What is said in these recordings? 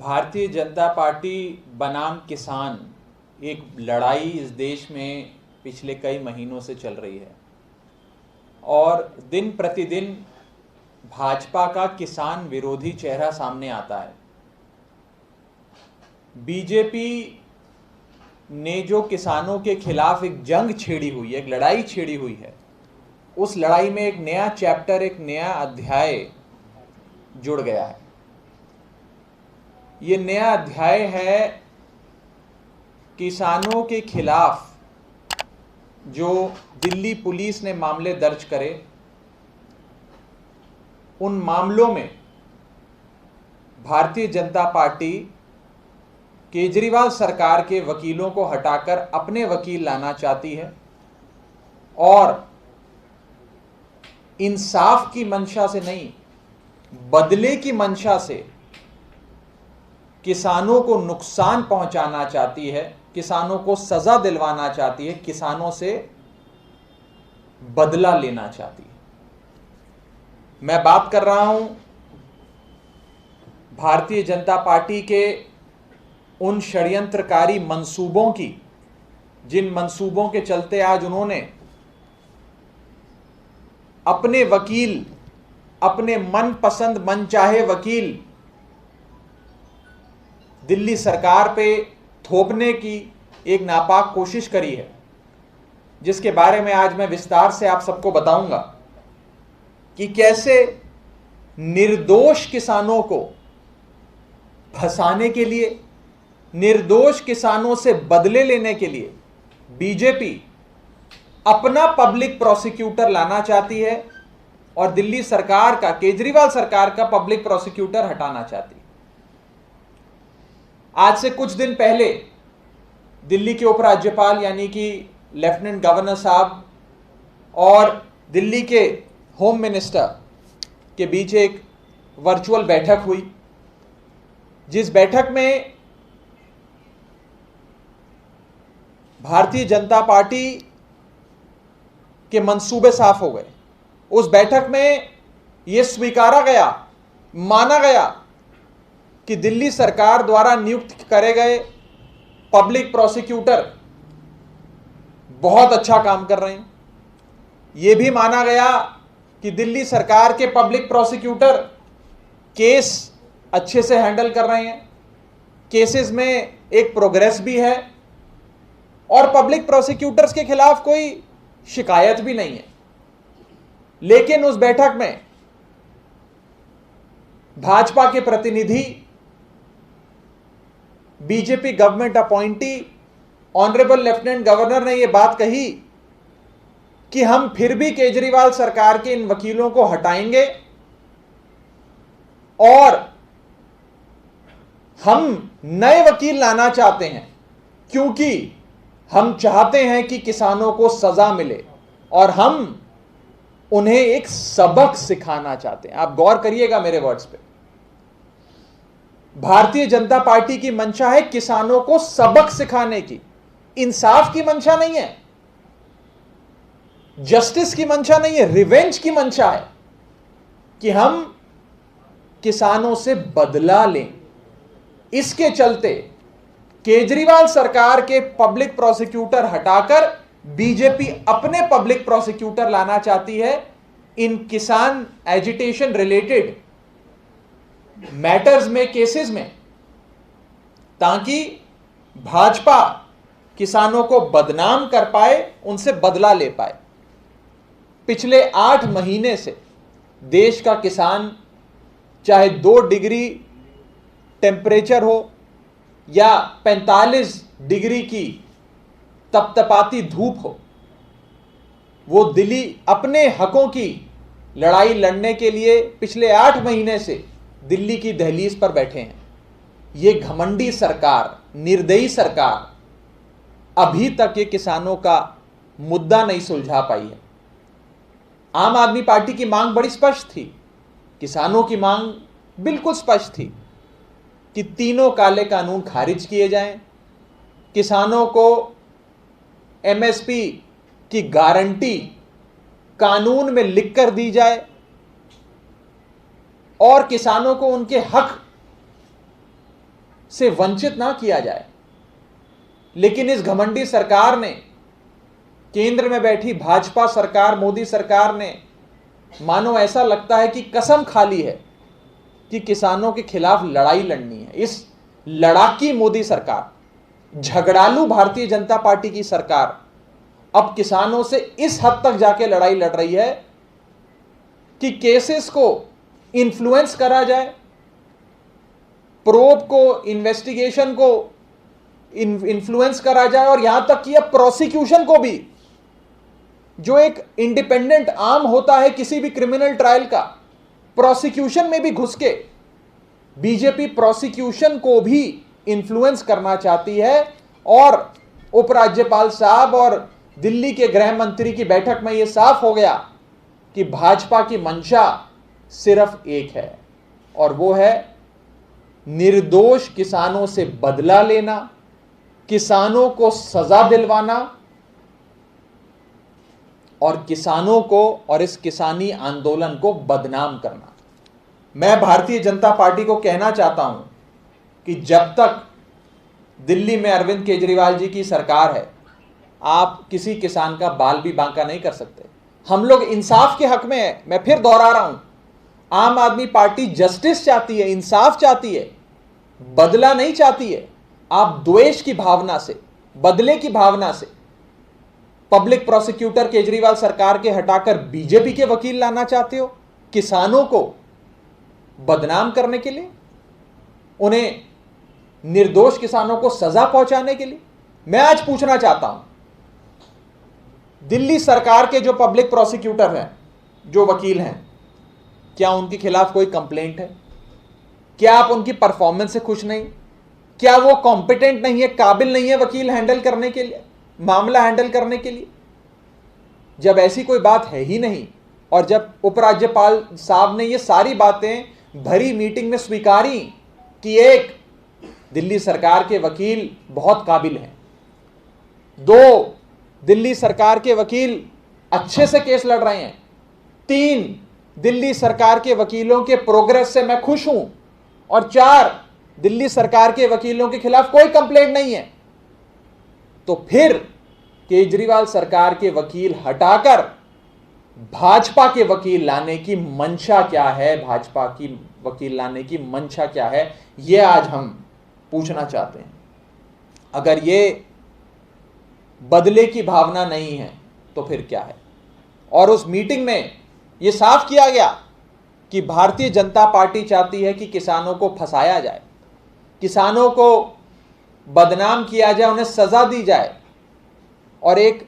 Bharatiya Janata party बनाम किसान एक लड़ाई इस देश में पिछले कई महीनों से चल रही है और दिन प्रतिदिन भाजपा का किसान विरोधी चेहरा सामने आता है। बीजेपी ने जो किसानों के खिलाफ एक जंग छेड़ी हुई है, एक लड़ाई छेड़ी हुई है, उस लड़ाई में एक नया चैप्टर, एक नया अध्याय जुड़ गया है। ये नया अध्याय है किसानों के खिलाफ जो दिल्ली पुलिस ने मामले दर्ज करे, उन मामलों में भारतीय जनता पार्टी केजरीवाल सरकार के वकीलों को हटाकर अपने वकील लाना चाहती है और इंसाफ की मंशा से नहीं, बदले की मंशा से किसानों को नुकसान पहुंचाना चाहती है, किसानों को सजा दिलवाना चाहती है, किसानों से बदला लेना चाहती है। मैं बात कर रहा हूं भारतीय जनता पार्टी के उन षड्यंत्रकारी मंसूबों की, जिन मंसूबों के चलते आज उन्होंने अपने वकील, अपने मनपसंद मनचाहे वकील दिल्ली सरकार पे थोपने की एक नापाक कोशिश करी है, जिसके बारे में आज मैं विस्तार से आप सबको बताऊंगा कि कैसे निर्दोष किसानों को फंसाने के लिए, निर्दोष किसानों से बदले लेने के लिए बीजेपी अपना पब्लिक प्रोसिक्यूटर लाना चाहती है और दिल्ली सरकार का, केजरीवाल सरकार का पब्लिक प्रोसिक्यूटर हटाना चाहती है। आज से कुछ दिन पहले दिल्ली के उपराज्यपाल यानी कि लेफ्टिनेंट गवर्नर साहब और दिल्ली के होम मिनिस्टर के बीच एक वर्चुअल बैठक हुई, जिस बैठक में भारतीय जनता पार्टी के मंसूबे साफ हो गए। उस बैठक में यह स्वीकारा गया, माना गया कि दिल्ली सरकार द्वारा नियुक्त करे गए पब्लिक प्रोसिक्यूटर बहुत अच्छा काम कर रहे हैं। यह भी माना गया कि दिल्ली सरकार के पब्लिक प्रोसिक्यूटर केस अच्छे से हैंडल कर रहे हैं, केसेस में एक प्रोग्रेस भी है और पब्लिक प्रोसिक्यूटर्स के खिलाफ कोई शिकायत भी नहीं है। लेकिन उस बैठक में भाजपा के प्रतिनिधि, BJP government appointee honourable lieutenant governor ने यह बात कही कि हम फिर भी केजरीवाल सरकार के इन वकीलों को हटाएंगे और हम नए वकील लाना चाहते हैं, क्योंकि हम चाहते हैं कि किसानों को सजा मिले और हम उन्हें एक सबक सिखाना चाहते हैं। आप गौर करिएगा मेरे वर्ड्स पे। भारतीय जनता पार्टी की मंशा है किसानों को सबक सिखाने की, इंसाफ की मंशा नहीं है, जस्टिस की मंशा नहीं है, रिवेंज की मंशा है कि हम किसानों से बदला लें। इसके चलते केजरीवाल सरकार के पब्लिक प्रोसिक्यूटर हटाकर बीजेपी अपने पब्लिक प्रोसिक्यूटर लाना चाहती है इन किसान एजिटेशन रिलेटेड मैटर्स में, केसेस में, ताकि भाजपा किसानों को बदनाम कर पाए, उनसे बदला ले पाए। पिछले 8 महीने से देश का किसान, चाहे 2 डिग्री टेम्परेचर हो या 45 डिग्री की तपतपाती धूप हो, वो दिल्ली अपने हकों की लड़ाई लड़ने के लिए पिछले 8 महीने से दिल्ली की दहलीज पर बैठे हैं। ये घमंडी सरकार, निर्दयी सरकार अभी तक ये किसानों का मुद्दा नहीं सुलझा पाई है। आम आदमी पार्टी की मांग बड़ी स्पष्ट थी, किसानों की मांग बिल्कुल स्पष्ट थी कि तीनों काले कानून खारिज किए जाएं, किसानों को एमएसपी की गारंटी कानून में लिखकर दी जाए और किसानों को उनके हक से वंचित ना किया जाए। लेकिन इस घमंडी सरकार ने, केंद्र में बैठी भाजपा सरकार, मोदी सरकार ने, मानो ऐसा लगता है कि कसम खा ली है कि किसानों के खिलाफ लड़ाई लड़नी है। इस लड़ाकी मोदी सरकार, झगड़ालू भारतीय जनता पार्टी की सरकार अब किसानों से इस हद तक जाके लड़ाई लड़ रही है कि केसेस को इन्फ्लुएंस करा जाए, प्रोब को, इन्वेस्टिगेशन को इन्फ्लुएंस करा जाए, और यहां तक कि अब प्रोसिक्यूशन को भी, जो एक इंडिपेंडेंट आर्म होता है किसी भी क्रिमिनल ट्रायल का, प्रोसिक्यूशन में भी घुस के बीजेपी प्रोसिक्यूशन को भी इन्फ्लुएंस करना चाहती है। और उपराज्यपाल साहब और दिल्ली के गृह मंत्री की बैठक में यह साफ हो गया कि भाजपा की मंशा सिर्फ एक है, और वो है निर्दोष किसानों से बदला लेना, किसानों को सजा दिलवाना, और किसानों को और इस किसानी आंदोलन को बदनाम करना। मैं भारतीय जनता पार्टी को कहना चाहता हूं कि जब तक दिल्ली में अरविंद केजरीवाल जी की सरकार है, आप किसी किसान का बाल भी बांका नहीं कर सकते। हम लोग इंसाफ के हक में है। मैं फिर दोहरा रहा हूं, आम आदमी पार्टी जस्टिस चाहती है, इंसाफ चाहती है, बदला नहीं चाहती है। आप द्वेष की भावना से, बदले की भावना से पब्लिक प्रोसिक्यूटर केजरीवाल सरकार के हटाकर बीजेपी के वकील लाना चाहते हो, किसानों को बदनाम करने के लिए, उन्हें निर्दोष किसानों को सजा पहुंचाने के लिए। मैं आज पूछना चाहता हूं, दिल्ली सरकार के जो पब्लिक प्रोसिक्यूटर हैं, जो वकील हैं, क्या उनके खिलाफ कोई कंप्लेंट है? क्या आप उनकी परफॉर्मेंस से खुश नहीं? क्या वो कॉम्पिटेंट नहीं है, काबिल नहीं है वकील हैंडल करने के लिए, मामला हैंडल करने के लिए? जब ऐसी कोई बात है ही नहीं, और जब उपराज्यपाल साहब ने ये सारी बातें भरी मीटिंग में स्वीकारी कि एक, दिल्ली सरकार के वकील बहुत काबिल हैं, दो, दिल्ली सरकार के वकील अच्छे से केस लड़ रहे हैं, तीन, दिल्ली सरकार के वकीलों के प्रोग्रेस से मैं खुश हूं, और चार, दिल्ली सरकार के वकीलों के खिलाफ कोई कंप्लेंट नहीं है, तो फिर केजरीवाल सरकार के वकील हटाकर भाजपा के वकील लाने की मंशा क्या है? भाजपा की वकील लाने की मंशा क्या है? यह आज हम पूछना चाहते हैं। अगर ये बदले की भावना नहीं है तो फिर क्या है? और उस मीटिंग में यह साफ किया गया कि भारतीय जनता पार्टी चाहती है कि किसानों को फंसाया जाए, किसानों को बदनाम किया जाए, उन्हें सजा दी जाए, और एक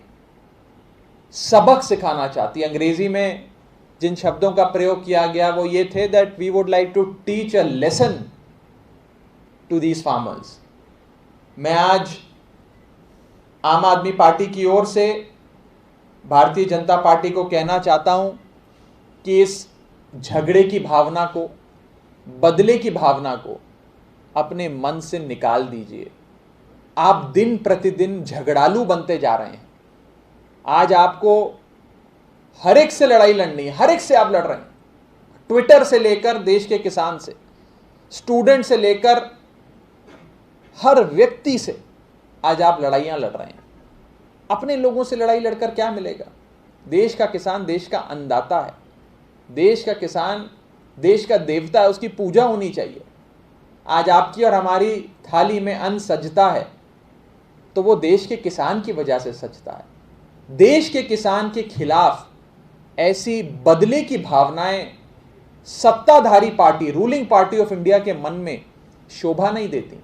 सबक सिखाना चाहती है। अंग्रेजी में जिन शब्दों का प्रयोग किया गया वो ये थे, that we would like to teach a lesson to these farmers. मैं आज आम आदमी पार्टी की ओर से भारतीय जनता पार्टी को कहना चाहता हूं कि इस झगड़े की भावना को, बदले की भावना को अपने मन से निकाल दीजिए। आप दिन प्रतिदिन झगड़ालू बनते जा रहे हैं। आज आपको हर एक से लड़ाई लड़नी है, हर एक से आप लड़ रहे हैं, ट्विटर से लेकर देश के किसान से, स्टूडेंट से लेकर हर व्यक्ति से आज आप लड़ाइयां लड़ रहे हैं। अपने लोगों से लड़ाई लड़कर क्या मिलेगा? देश का किसान देश का अन्नदाता है, देश का किसान देश का देवता है, उसकी पूजा होनी चाहिए। आज आपकी और हमारी थाली में अन्न सजता है तो वो देश के किसान की वजह से सजता है। देश के किसान के खिलाफ ऐसी बदले की भावनाएं सत्ताधारी party, ruling party of India के मन में शोभा नहीं देती।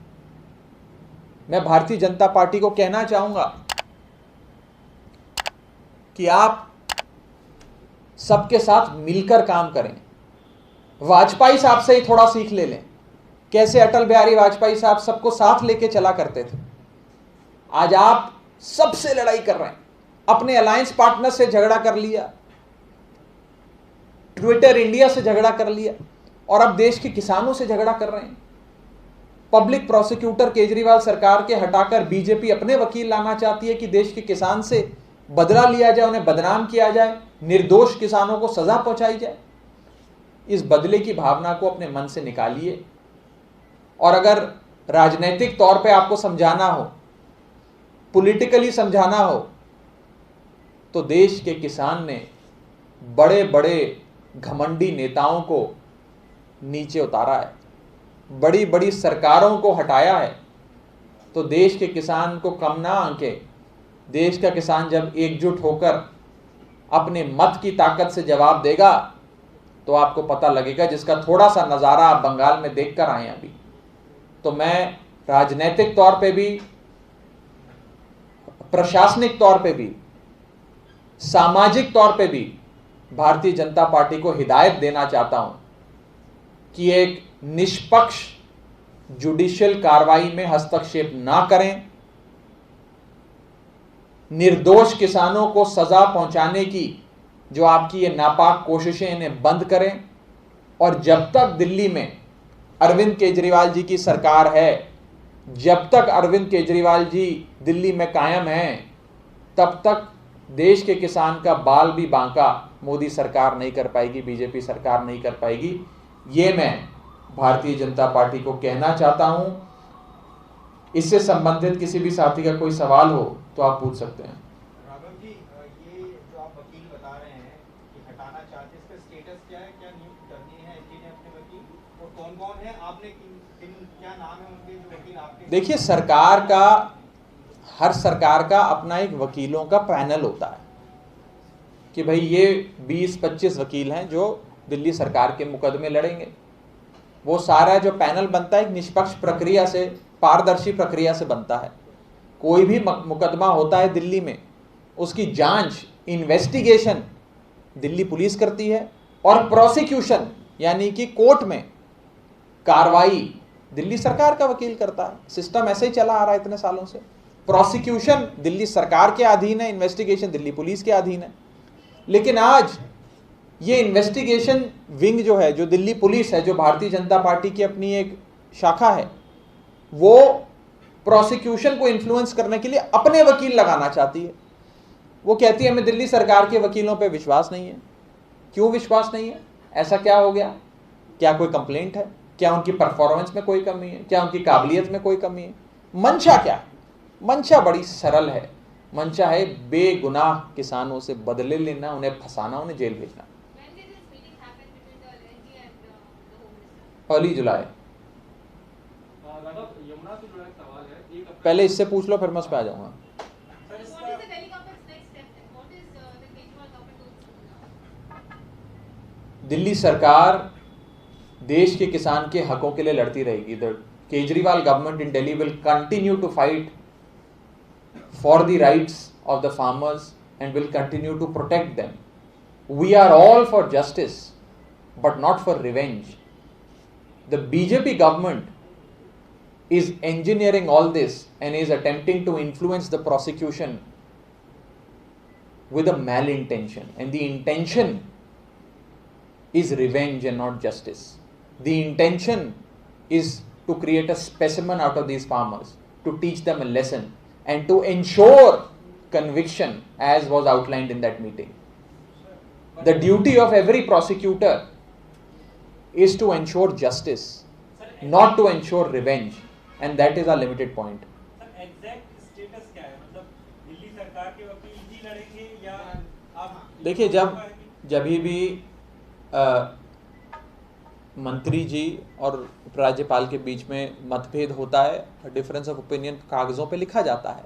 मैं भारतीय जनता पार्टी को कहना चाहूंगा कि आप सबके साथ मिलकर काम करें। वाजपेयी साहब से ही थोड़ा सीख ले लें, कैसे अटल बिहारी वाजपेयी साहब सबको साथ लेके चला करते थे। आज आप सबसे लड़ाई कर रहे हैं, अपने अलायंस पार्टनर से झगड़ा कर लिया, ट्विटर इंडिया से झगड़ा कर लिया, और अब देश के किसानों से झगड़ा कर रहे हैं। पब्लिक प्रोसिक्यूटर केजरीवाल सरकार के हटाकर बीजेपी अपने वकील लाना चाहती है कि देश के किसान से बदला लिया जाए, उन्हें बदनाम किया जाए, निर्दोष किसानों को सजा पहुंचाई जाए। इस बदले की भावना को अपने मन से निकालिए, और अगर राजनीतिक तौर पे आपको समझाना हो, पॉलिटिकली समझाना हो, तो देश के किसान ने बड़े बड़े घमंडी नेताओं को नीचे उतारा है, बड़ी बड़ी सरकारों को हटाया है। तो देश के किसान को कम ना आंके, देश का किसान जब एकजुट होकर अपने मत की ताकत से जवाब देगा तो आपको पता लगेगा, जिसका थोड़ा सा नज़ारा आप बंगाल में देख कर आए अभी। तो मैं राजनीतिक तौर पे भी, प्रशासनिक तौर पे भी, सामाजिक तौर पे भी भारतीय जनता पार्टी को हिदायत देना चाहता हूं कि एक निष्पक्ष जुडिशियल कार्रवाई में हस्तक्षेप ना करें, निर्दोष किसानों को सजा पहुंचाने की जो आपकी ये नापाक कोशिशें, इन्हें बंद करें। और जब तक दिल्ली में अरविंद केजरीवाल जी की सरकार है, जब तक अरविंद केजरीवाल जी दिल्ली में कायम हैं, तब तक देश के किसान का बाल भी बांका मोदी सरकार नहीं कर पाएगी, बीजेपी सरकार नहीं कर पाएगी। ये मैं भारतीय जनता पार्टी को कहना चाहता हूं। इससे संबंधित किसी भी साथी का कोई सवाल हो तो आप पूछ सकते हैं। राघव जी, ये जो आप वकील बता रहे हैं कि हटाना चाहते हैं, इसका स्टेटस क्या है? क्या नियुक्त करनी है एसडी ने अपने वकील, और कौन कौन है? आपने क्या नाम है उनके जो वकील आपके? देखिए, हर सरकार का अपना एक वकीलों का पैनल होता है कि भाई ये 20-25 वकील हैं जो दिल्ली सरकार के मुकदमे लड़ेंगे। वो सारा जो पैनल बनता है एक निष्पक्ष प्रक्रिया से, पारदर्शी प्रक्रिया से बनता है। कोई भी मुकदमा होता है दिल्ली में, उसकी जांच, इन्वेस्टिगेशन दिल्ली पुलिस करती है, और प्रोसिक्यूशन यानी कि कोर्ट में कार्रवाई दिल्ली सरकार का वकील करता है। सिस्टम ऐसे ही चला आ रहा है इतने सालों से। प्रोसिक्यूशन दिल्ली सरकार के अधीन है, इन्वेस्टिगेशन दिल्ली पुलिस के अधीन है। लेकिन आज ये इन्वेस्टिगेशन विंग जो है, जो दिल्ली पुलिस है, जो भारतीय जनता पार्टी की अपनी एक शाखा है, वो प्रोसिक्यूशन को इन्फ्लुएंस करने के लिए अपने वकील लगाना चाहती है। वो कहती है हमें दिल्ली सरकार के वकीलों पे विश्वास नहीं है। क्यों विश्वास नहीं है? ऐसा क्या हो गया? क्या कोई कंप्लेंट है? क्या उनकी परफॉर्मेंस में कोई कमी है? क्या उनकी काबिलियत में कोई कमी है? मंशा क्या है? मंशा बड़ी सरल है। मंशा है बेगुनाह किसानों से बदले लेना, उन्हें फंसाना, उन्हें जेल भेजना। अर्ली जुलाई। पहले इससे पूछ लो, फिर मैं उस पर आ जाऊंगा। दिल्ली सरकार देश के किसान के हकों के लिए लड़ती रहेगी। The Kejriwal government in Delhi will continue to fight for the rights of the farmers and will continue to protect them. We are all for justice, but not for revenge. The BJP government is engineering all this and is attempting to influence the prosecution with a malintention, and the intention is revenge and not justice. The intention is to create a specimen out of these farmers, to teach them a lesson, and to ensure conviction as was outlined in that meeting. The duty of every prosecutor is to ensure justice, not to ensure revenge, and that is our limited point. Exact status क्या है? मतलब दिल्ली सरकार के वकील ही लड़ेंगे या आप? देखिए, जब भी मंत्री जी और उपराज्यपाल के बीच में मतभेद होता है, डिफरेंस ऑफ ओपिनियन कागजों पे लिखा जाता है।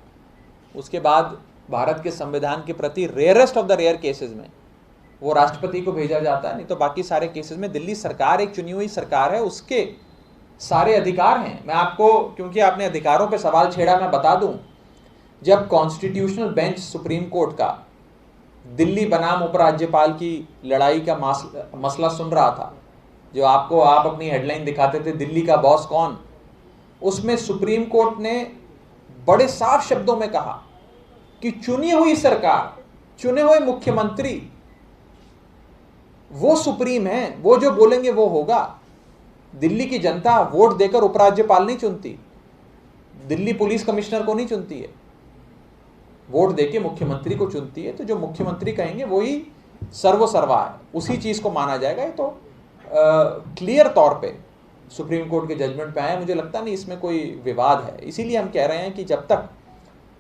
उसके बाद भारत के संविधान के प्रति rarest of the rare cases में वो राष्ट्रपति को भेजा जाता है। नहीं तो बाकी सारे केसेस में दिल्ली सरकार एक चुनी हुई सरकार है, उसके सारे अधिकार हैं। मैं आपको, क्योंकि आपने अधिकारों पे सवाल छेड़ा, मैं बता दूं, जब कॉन्स्टिट्यूशनल बेंच सुप्रीम कोर्ट का दिल्ली बनाम उपराज्यपाल की लड़ाई का मसला सुन रहा था, जो आप अपनी हेडलाइन दिखाते थे दिल्ली का बॉस कौन, उसमें सुप्रीम कोर्ट ने बड़े साफ शब्दों में कहा कि चुनी हुई सरकार, चुने हुए मुख्यमंत्री वो सुप्रीम है, वो जो बोलेंगे वो होगा। दिल्ली की जनता वोट देकर उपराज्यपाल नहीं चुनती, दिल्ली पुलिस कमिश्नर को नहीं चुनती है, वोट देके मुख्यमंत्री को चुनती है। तो जो मुख्यमंत्री कहेंगे वही सर्वसर्वा है, उसी चीज को माना जाएगा। ये तो क्लियर तौर पे सुप्रीम कोर्ट के जजमेंट पे आए, मुझे लगता नहीं इसमें कोई विवाद है। इसीलिए हम कह रहे हैं कि जब तक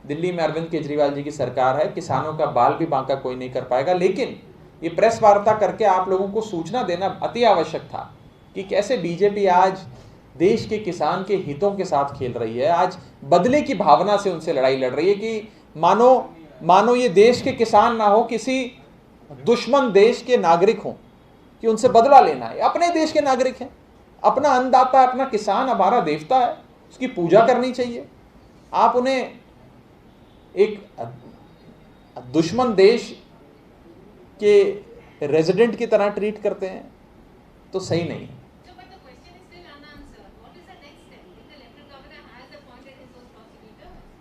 दिल्ली में अरविंद केजरीवाल जी की सरकार है, किसानों का बाल भी बांका कोई नहीं कर पाएगा। लेकिन ये प्रेस वार्ता करके आप लोगों को सूचना देना अति आवश्यक था कि कैसे बीजेपी आज देश के किसान के हितों के साथ खेल रही है, आज बदले की भावना से उनसे लड़ाई लड़ रही है कि मानो ये देश के किसान ना हो, किसी दुश्मन देश के नागरिक हों, कि उनसे बदला लेना है। अपने देश के नागरिक हैं, अपना अन्नदाता, अपना किसान हमारा देवता है, उसकी पूजा करनी चाहिए। आप उन्हें एक दुश्मन देश के रेजिडेंट की तरह ट्रीट करते हैं, तो सही नहीं है।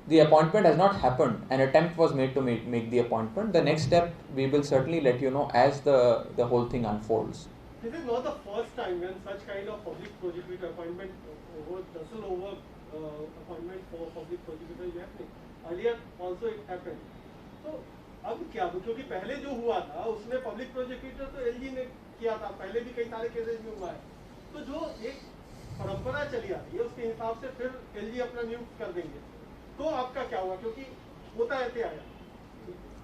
The appointment has not happened. An attempt was made to make the appointment. The next step, we will certainly let you know as the whole thing unfolds. This is not the first time when such kind of public prosecutor appointment appointment for public prosecutor is happening. Earlier also it happened. So अब क्या, क्योंकि पहले जो हुआ था उसमें public prosecutor तो LG ने किया था, पहले भी कई सारे केसेस में हुआ है। तो जो एक परंपरा चली आ रही है उसके हिसाब से फिर एलजी अपना नियुक्त कर देंगे, तो आपका क्या हुआ? क्योंकि होता रहते आया।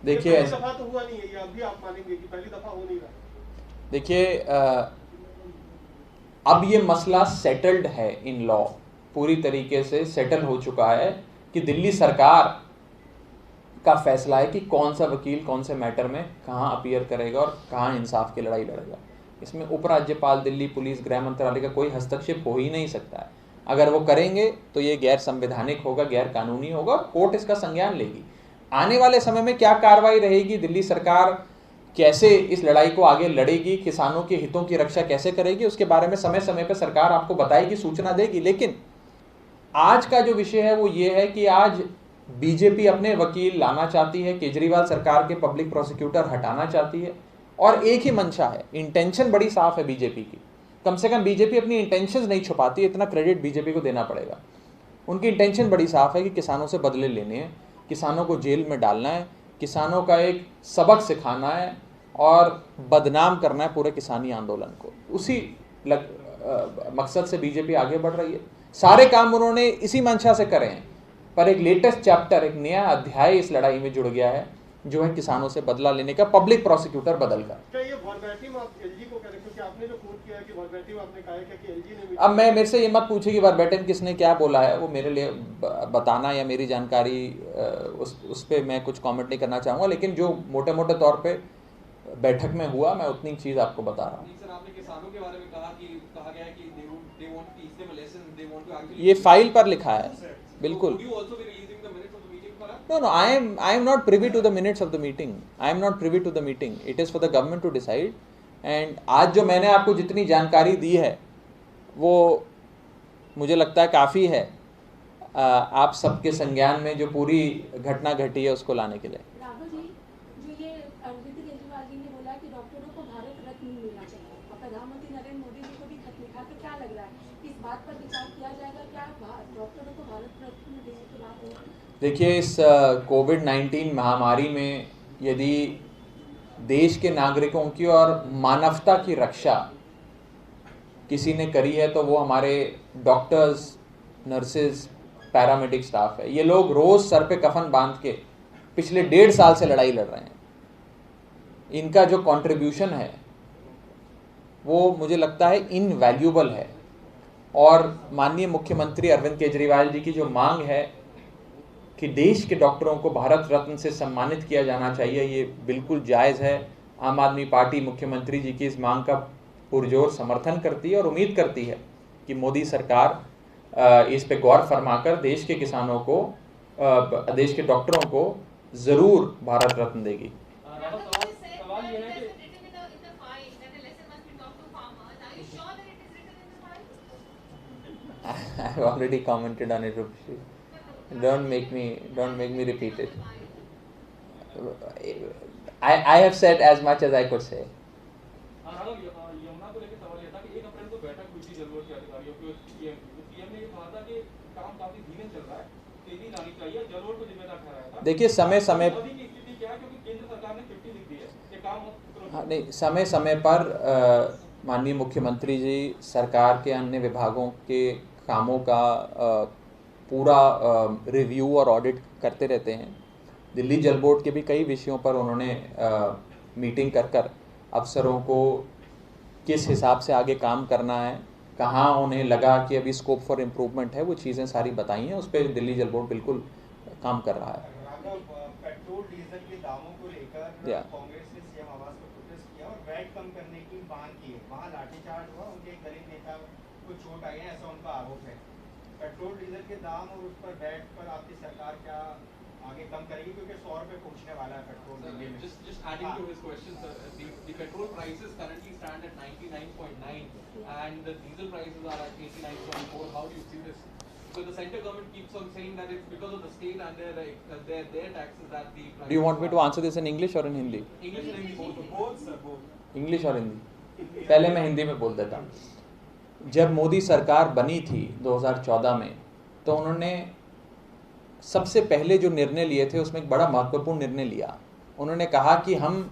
देखिए, पहली दफा तो हुआ नहीं है, ये अभी आप मानेंगे कि पहली दफा हो नहीं रहा। देखिए, अब ये मसला सेटल्ड है, इन लॉ पूरी तरीके से सेटल हो चुका है कि दिल्ली सरकार का फैसला है कि कौन सा वकील कौन से मैटर में कहाँ अपीयर करेगा और कहाँ इंसाफ की लड़ाई लड़ेगा। इसमें उपराज्यपाल, दिल्ली पुलिस, गृह मंत्रालय का कोई हस्तक्षेप हो ही नहीं सकता है। अगर वो करेंगे तो ये गैर संवैधानिक होगा, गैर कानूनी होगा, कोर्ट इसका संज्ञान लेगी। आने वाले समय में क्या कार्रवाई रहेगी, दिल्ली सरकार कैसे इस लड़ाई को आगे लड़ेगी, किसानों के हितों की रक्षा कैसे करेगी, उसके बारे में समय समय पर सरकार आपको बताएगी, सूचना देगी। लेकिन आज का जो विषय है वो ये है कि आज बीजेपी अपने वकील लाना चाहती है, केजरीवाल सरकार के पब्लिक प्रोसिक्यूटर हटाना चाहती है, और एक ही मंशा है, इंटेंशन बड़ी साफ है बीजेपी की। कम से कम बीजेपी अपनी इंटेंशंस नहीं छुपाती, इतना क्रेडिट बीजेपी को देना पड़ेगा। उनकी इंटेंशन बड़ी साफ है कि किसानों से बदले लेने हैं, किसानों को जेल में डालना है, किसानों का एक सबक सिखाना है और बदनाम करना है पूरे किसानी आंदोलन को। उसी मकसद से बीजेपी आगे बढ़ रही है। सारे काम उन्होंने इसी मंशा से करे हैं, पर एक लेटेस्ट चैप्टर, एक नया अध्याय इस लड़ाई में जुड़ गया है, जो है किसानों से बदला लेने का, पब्लिक प्रोसिक्यूटर बदलकर। क्या ये वर्बैटिम आप एलजी को कह रहे हैं? क्योंकि आपने जो कोट किया है कि वर्बैटिम आपने कहा है कि एलजी ने। अब मैं मेरे से ये मत पूछे कि वर्बैटिम किसने क्या बोला है, वो मेरे लिए बताना या मेरी जानकारी उस पर मैं कुछ कमेंट नहीं करना चाहूँगा। लेकिन जो मोटे मोटे तौर पे बैठक में हुआ, मैं उतनी चीज़ आपको बता रहा हूँ। सर, आपने किसानों के बारे में कहा गया है कि they want to teach them a lesson, they want to actually। ये फाइल पर लिखा है, बिल्कुल। Would you also be releasing the minutes of the meeting for us? No, I am not privy to the minutes of the meeting. I am not privy to the meeting. It is for the government to decide. And आज जो मैंने आपको जितनी जानकारी दी है वो मुझे लगता है काफ़ी है आप सबके संज्ञान में जो पूरी घटना घटी है उसको लाने के लिए। राहुल जी, जो ये अरविंद केजरीवाल जी ने बोला कि डॉक्टरों को भारत रत्न मिलना चाहिए, और प्रधानमंत्री नरेंद्र मोदी जी को भी खत लिखा, तो क्या लग रहा है इस बात पर विचार किया जाएगा? क्या डॉक्टरों को भारत रत्न देने की बात होगी? देखिए, इस कोविड-19 महामारी में यदि देश के नागरिकों की और मानवता की रक्षा किसी ने करी है तो वो हमारे डॉक्टर्स, नर्सेज, पैरामेडिक स्टाफ है। ये लोग रोज़ सर पे कफन बांध के पिछले 1.5 साल से लड़ाई लड़ रहे हैं। इनका जो कंट्रीब्यूशन है वो मुझे लगता है इनवैल्यूएबल है। और माननीय मुख्यमंत्री अरविंद केजरीवाल जी की जो मांग है कि देश के डॉक्टरों को भारत रत्न से सम्मानित किया जाना चाहिए, ये बिल्कुल जायज़ है। आम आदमी पार्टी मुख्यमंत्री जी की इस मांग का पुरजोर समर्थन करती है और उम्मीद करती है कि मोदी सरकार इस पे गौर फरमाकर देश के किसानों को, देश के डॉक्टरों को ज़रूर भारत रत्न देगी। सवाल ये है कि I have already commented on it, Rupshi. Don't make me repeat it. I have said as much as I could say. Yamuna को लेकर सवाल ये था कि 1 अप्रैल को बैठक हुई थी जलरोड के अधिकारियों की, सीएम ने ये कहा था कि काम काफी धीमे चल रहा है, तेजी लानी चाहिए, जलरोड को जिम्मेदार ठहराया था। देखिए, समय समय अभी की स्थिति क्या है, क्योंकि केंद्र सरकार ने 50 लिख दी है, ये काम नहीं, समय समय पर माननीय मुख्यमंत्री जी सरकार के अन्य विभागों के कामों का पूरा रिव्यू और ऑडिट करते रहते हैं। दिल्ली जल बोर्ड के भी कई विषयों पर उन्होंने मीटिंग कर अफसरों को किस हिसाब से आगे काम करना है, कहाँ उन्हें लगा कि अभी स्कोप फॉर इम्प्रूवमेंट है, वो चीज़ें सारी बताई हैं। उस पर दिल्ली जल बोर्ड बिल्कुल काम कर रहा है। राघव, पेट्रोल डीजल के दामों को लेकर कांग्रेस ने सीएम आवास पर प्रोटेस्ट किया और वैट कम करने की मांग की है। वहां लाठीचार्ज हुआ, उनके एक दलित नेता को चोट आई है, ऐसा उनका आरोप है। पेट्रोल डीजल के दाम और उस पर वैट पर आपकी सरकार क्या आगे कम करेगी, क्योंकि 100 रुपए पहुंचने वाला है petrol. Just adding to his question, sir, the petrol prices currently stand at 99.9 and the diesel prices are at 89.4. How do you see this? So the central government keeps on saying that it's because of the state and their taxes that the prices. Do you want me to answer this in English or in Hindi? English and Hindi both. Both sir both. English और हिंदी। पहले मैं हिंदी में बोल देता हूँ। जब मोदी सरकार बनी थी 2014 में, तो उन्होंने सबसे पहले जो निर्णय लिए थे उसमें एक बड़ा महत्वपूर्ण निर्णय लिया। उन्होंने कहा कि हम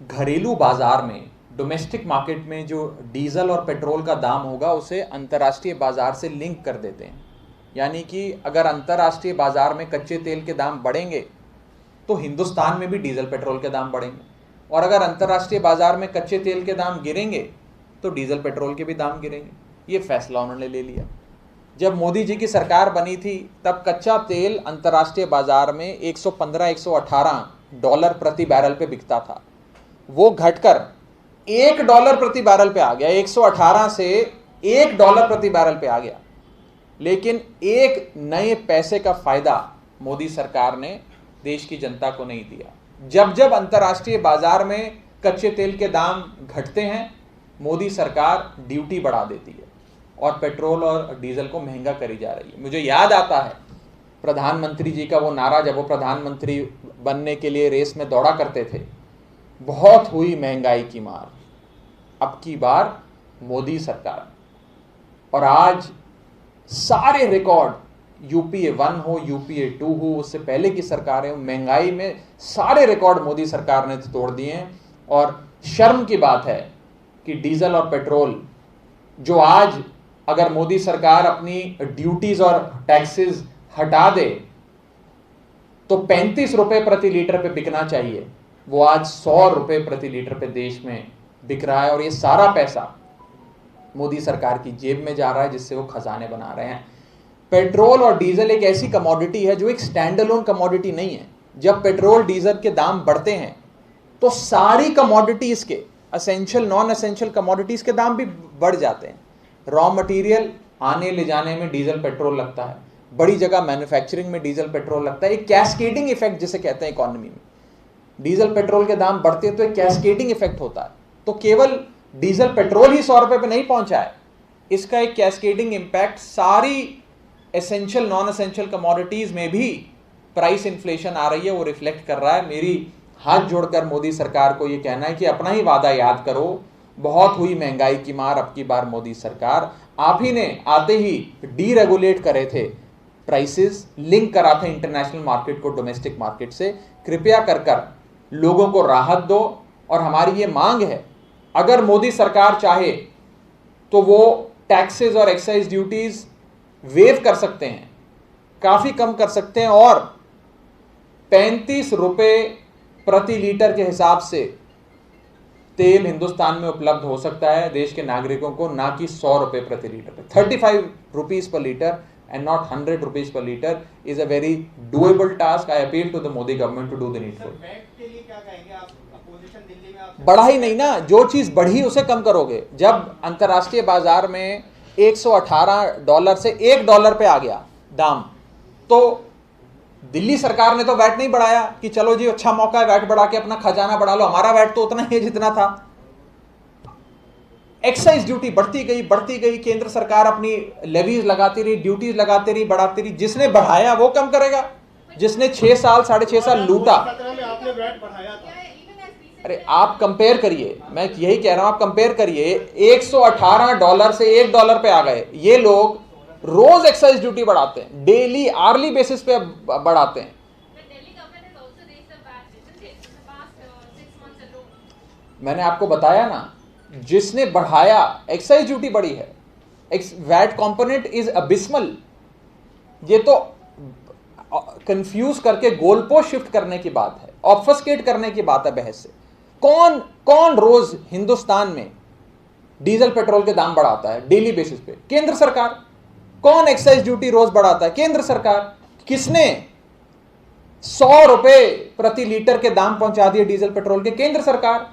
घरेलू बाजार में, डोमेस्टिक मार्केट में जो डीजल और पेट्रोल का दाम होगा उसे अंतर्राष्ट्रीय बाजार से लिंक कर देते हैं। यानी कि अगर अंतर्राष्ट्रीय बाजार में कच्चे तेल के दाम बढ़ेंगे तो हिंदुस्तान में भी डीजल पेट्रोल के दाम बढ़ेंगे, और अगर अंतर्राष्ट्रीय बाजार में कच्चे तेल के दाम गिरेंगे तो डीजल पेट्रोल के भी दाम गिरेंगे। ये फैसला उन्होंने ले लिया। जब मोदी जी की सरकार बनी थी तब कच्चा तेल अंतर्राष्ट्रीय बाजार में 115-118 डॉलर प्रति बैरल पे बिकता था। वो घटकर $1 प्रति बैरल पे आ गया, 118 से $1 प्रति बैरल पे आ गया। लेकिन एक नए पैसे का फायदा मोदी सरकार ने देश की जनता को नहीं दिया। जब जब अंतर्राष्ट्रीय बाजार में कच्चे तेल के दाम घटते हैं, मोदी सरकार ड्यूटी बढ़ा देती है और पेट्रोल और डीजल को महंगा करी जा रही है। मुझे याद आता है प्रधानमंत्री जी का वो नारा, जब वो प्रधानमंत्री बनने के लिए रेस में दौड़ा करते थे, बहुत हुई महंगाई की मार, अब की बार मोदी सरकार। और आज सारे रिकॉर्ड, यूपीए 1 हो, यूपीए 2 हो, उससे पहले की सरकारें, महंगाई में सारे रिकॉर्ड मोदी सरकार ने तोड़ दिए हैं। और शर्म की बात है कि डीजल और पेट्रोल जो आज अगर मोदी सरकार अपनी ड्यूटीज और टैक्सेस हटा दे तो 35 रुपए प्रति लीटर पे बिकना चाहिए, वो आज 100 रुपए प्रति लीटर पे देश में बिक रहा है। और ये सारा पैसा मोदी सरकार की जेब में जा रहा है, जिससे वो खजाने बना रहे हैं। पेट्रोल और डीजल एक ऐसी कमोडिटी है जो एक स्टैंड अलोन कमोडिटी नहीं है। जब पेट्रोल डीजल के दाम बढ़ते हैं तो सारी कमोडिटीज के, असेंशियल नॉन असेंशियल कमोडिटीज के दाम भी बढ़ जाते हैं। रॉ मटेरियल आने ले जाने में डीजल पेट्रोल लगता है, बड़ी जगह मैन्युफैक्चरिंग में डीजल पेट्रोल लगता है। एक कैस्केडिंग इफेक्ट जिसे कहते हैं इकोनॉमी में, डीजल पेट्रोल के दाम बढ़ते हैं तो एक कैस्केडिंग इफेक्ट होता है। तो केवल डीजल पेट्रोल ही 100 रुपए पे नहीं पहुंचा है, इसका एक कैस्केडिंग इंपैक्ट सारी एसेंशियल नॉन एसेंशियल कमोडिटीज में भी प्राइस इन्फ्लेशन आ रही है, वो रिफ्लेक्ट कर रहा है। मेरी हाथ जोड़कर मोदी सरकार को ये कहना है कि अपना ही वादा याद करो, बहुत हुई महंगाई की मार, अब की बार मोदी सरकार। आप ही ने आते ही डीरेगुलेट करे थे प्राइसेस, लिंक करा था इंटरनेशनल मार्केट को डोमेस्टिक मार्केट से। कृपया कर लोगों को राहत दो। और हमारी ये मांग है, अगर मोदी सरकार चाहे तो वो टैक्सेस और एक्साइज ड्यूटीज वेव कर सकते हैं, काफी कम कर सकते हैं, और 35 रुपए प्रति लीटर के हिसाब से तेल हिंदुस्तान में उपलब्ध हो सकता है देश के नागरिकों को, ना कि 100 रुपए प्रति लीटर पे। 35 rupees per litre and not 100 rupees per liter is a very doable task. I appeal to the Modi government to do the needful. वैट के लिए क्या कहेंगे आप? अपोजिशन दिल्ली में आप बढ़ा ही नहीं ना, जो चीज बढ़ी उसे कम करोगे। जब अंतर्राष्ट्रीय बाजार में 118 डॉलर से $1 पे आ गया दाम, तो दिल्ली सरकार ने तो वैट नहीं बढ़ाया कि चलो जी अच्छा मौका है वैट बढ़ा के अपना खजाना बढ़ा लो, हमारा वैट तो उतना ही जितना था। एक्साइज ड्यूटी बढ़ती गई, केंद्र सरकार अपनी लेवीज लगाती रही, ड्यूटीज लगाती रही, बढ़ाती रही। जिसने बढ़ाया वो कम करेगा, जिसने 6 साल 6.5 साल लूटा। 2017 में आपने वैट बढ़ाया था। अरे आप कंपेयर करिए, मैं यही कह रहा हूं, आप कंपेयर करिए। 118 डॉलर से $1 पे आ गए। ये लोग रोज एक्साइज ड्यूटी बढ़ाते हैं, डेली आर्ली बेसिस पे बढ़ाते हैं। मैंने आपको बताया ना जिसने बढ़ाया, एक्साइज ड्यूटी बढ़ी है, वैट कंपोनेंट इज अबिस्मल। ये तो कंफ्यूज करके गोलपोस्ट शिफ्ट करने की बात है, ऑब्फस्केट करने की बात है बहस से। कौन रोज हिंदुस्तान में डीजल पेट्रोल के दाम बढ़ाता है डेली बेसिस पे? केंद्र सरकार। कौन एक्साइज ड्यूटी रोज बढ़ाता है? केंद्र सरकार। किसने 100 रुपए प्रति लीटर के दाम पहुंचा दिए डीजल पेट्रोल के? केंद्र सरकार।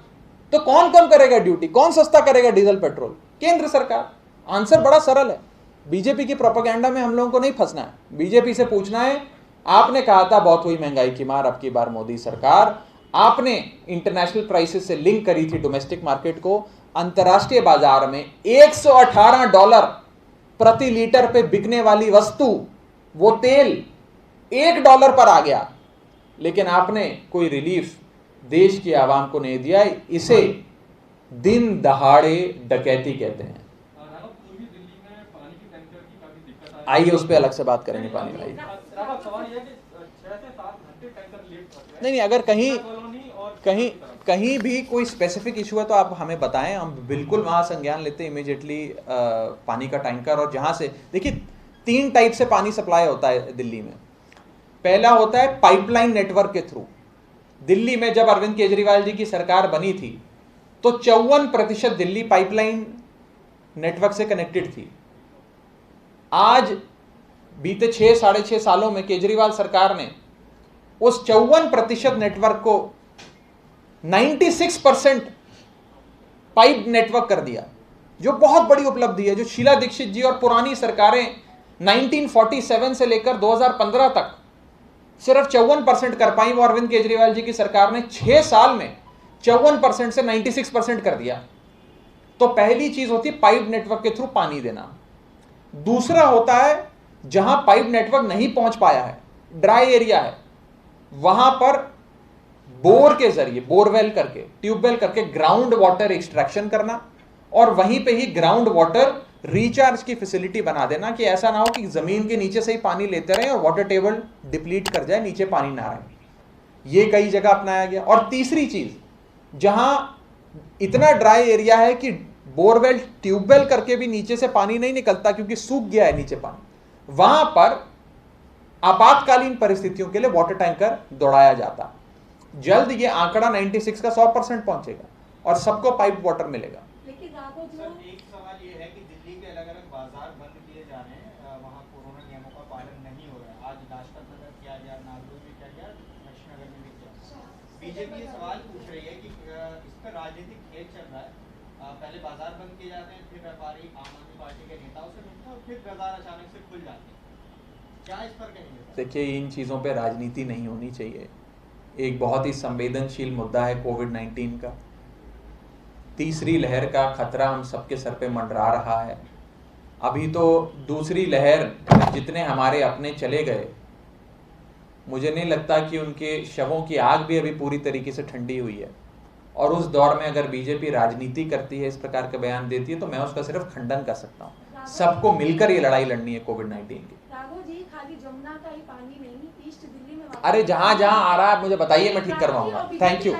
तो कौन कम करेगा ड्यूटी? कौन सस्ता करेगा डीजल पेट्रोल? केंद्र सरकार। आंसर बड़ा सरल है। बीजेपी की प्रोपेगेंडा में हम लोगों को नहीं फंसना है। बीजेपी से पूछना है, आपने कहा था बहुत हुई महंगाई की मार, अब की बार मोदी सरकार, आपने इंटरनेशनल प्राइसेस से लिंक करी थी डोमेस्टिक मार्केट को, अंतर्राष्ट्रीय बाजार में $118 प्रति लीटर पे बिकने वाली वस्तु, वो तेल $1 पर आ गया, लेकिन आपने कोई रिलीफ देश की आवाम को नहीं दिया। इसे दिन दहाड़े डकैती कहते हैं। आइए उस पर अलग से बात करेंगे। पानी भाई सवाल यह है कि 6 से 7 घंटे टैंकर लेट कर रहे हैं। नहीं, अगर कहीं कहीं भी कोई स्पेसिफिक इशू है तो आप हमें बताएं, हम बिल्कुल वहां संज्ञान लेते हैं इमीडिएटली पानी का टैंकर। और जहां से देखिए 3 टाइप से पानी सप्लाई होता है दिल्ली में। पहला होता है पाइपलाइन नेटवर्क के थ्रू। दिल्ली में जब अरविंद केजरीवाल जी की सरकार बनी थी तो 54% दिल्ली पाइपलाइन नेटवर्क से कनेक्टेड थी। आज बीते 6-6.5 सालों में केजरीवाल सरकार ने उस 54% नेटवर्क को 96% पाइप नेटवर्क कर दिया, जो बहुत बड़ी उपलब्धि है, जो शीला दीक्षित जी और पुरानी सरकारें 1947 से लेकर 2015 तक सिर्फ 54% कर पाई, वो अरविंद केजरीवाल जी की सरकार ने 6 साल में 54% से 96% कर दिया। तो पहली चीज होती है पाइप नेटवर्क के थ्रू पानी देना। दूसरा होता है जहां पाइप नेटवर्क नहीं पहुंच पाया है, ड्राई एरिया है, वहां पर बोर के जरिए, बोरवेल करके, ट्यूबवेल करके ग्राउंड वाटर एक्सट्रैक्शन करना और वहीं पे ही ग्राउंड वाटर रिचार्ज की फैसिलिटी बना देना कि ऐसा ना हो कि जमीन के नीचे से ही पानी लेते रहें और वाटर टेबल डिप्लीट कर जाए, नीचे पानी ना रहे। ये कई जगह अपनाया गया। और तीसरी चीज, जहां इतना ड्राई एरिया है कि बोरवेल ट्यूबवेल करके भी नीचे से पानी नहीं निकलता क्योंकि सूख गया है नीचे पानी, वहां पर आपातकालीन परिस्थितियों के लिए वाटर टैंकर दौड़ाया जाता। जल्द ये आंकड़ा 96 का 100% पहुंचेगा और सबको पाइप वाटर मिलेगा। लेकिन राघव जो सर एक सवाल ये है कि दिल्ली के अलग अलग बाजार बंद किए जा रहे हैं, वहाँ कोरोना नियमों का पालन नहीं हो रहा है। आज लाजपत नगर किया गया, नागपुर में किया गया, लक्ष्मीनगर में भी किया। बीजेपी ये सवाल पूछ रही है कि इस पर राजनीतिक खेल चल रहा है। पहले बाजार बंद किए जाते हैं, फिर व्यापारी आम आदमी पार्टी के नेताओं से मिलते हैं और फिर बाजार अचानक से खुल जाते हैं। क्या इस पर कहेंगे? देखिए, इन चीज़ों पे राजनीति नहीं होनी चाहिए। एक बहुत ही संवेदनशील मुद्दा है कोविड-19 का। तीसरी लहर का खतरा हम सबके सर पे मंडरा रहा है। अभी तो दूसरी लहर जितने हमारे अपने चले गए, मुझे नहीं लगता कि उनके शवों की आग भी अभी पूरी तरीके से ठंडी हुई है। और उस दौर में अगर बीजेपी राजनीति करती है, इस प्रकार के बयान देती है, तो मैं उसका सिर्फ खंडन कर सकता हूँ। सबको मिलकर ये लड़ाई लड़नी है कोविड-19 की। राघव जी, खाली जमुना का ही पानी नहीं, ईस्ट दिल्ली में अरे जहां जहां आ रहा है मुझे बताइए, मैं ठीक करवाऊंगा। Thank you.